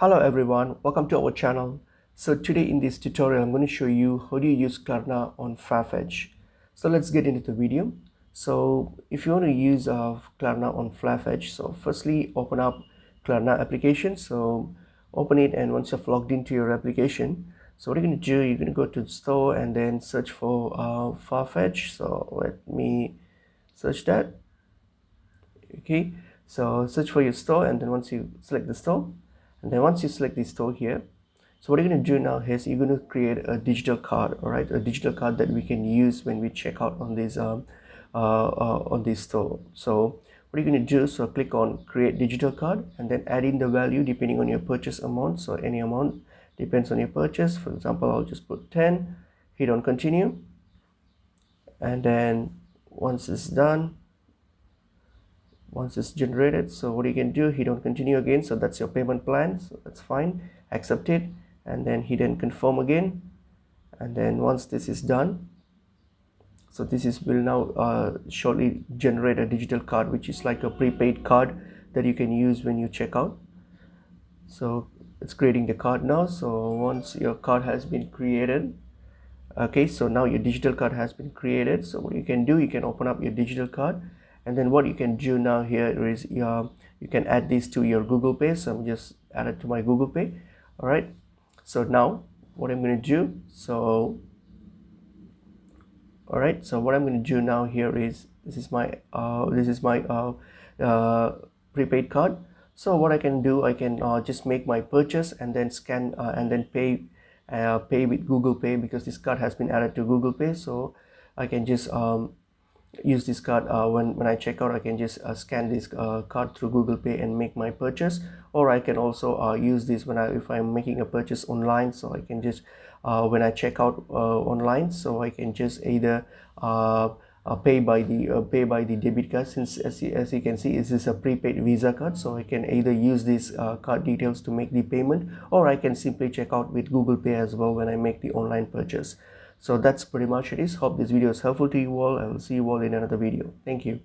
Hello everyone, welcome to our channel. So today in this tutorial I'm going to show you how do you use Klarna on Farfetch. So let's get into the video. So if you want to use Klarna on Farfetch, so firstly open up Klarna application. So open it, and once you've logged into your application, so what you're going to do, you're going to go to the store and then search for Farfetch. So let me search that. Okay, so search for your store, and then once you select the store, and then once you select the store here, so what you're going to do now is you're going to create a digital card. All right, a digital card that we can use when we check out on this store. So what you're going to do, so click on create digital card and then add in the value depending on your purchase amount. So any amount depends on your purchase. For example, I'll just put 10, hit on continue, and then once it's done, once it's generated, so what you can do, hit on continue again. So that's your payment plan, so that's fine, accept it, and then hit on confirm again. And then once this is done, so this is will now shortly generate a digital card, which is like a prepaid card that you can use when you check out. So it's creating the card now. So once your card has been created, okay, so now your digital card has been created. So what you can do, you can open up your digital card, and then what you can do now here is you can add this to your Google Pay. So I'm just add it to my Google Pay. All right, so now what I'm going to do, so all right, so what I'm going to do now here is this is my prepaid card. So what I can do, I can just make my purchase and then scan and then pay with Google Pay, because this card has been added to Google Pay. So I can just use this card when I check out. I can just scan this card through Google Pay and make my purchase, or I can also use this if I'm making a purchase online. So I can just when I check out online, so I can just either pay by the debit card, since as you can see, this is a prepaid Visa card. So I can either use these card details to make the payment, or I can simply check out with Google Pay as well when I make the online purchase. So that's pretty much it is. Hope this video is helpful to you all. I will see you all in another video. Thank you.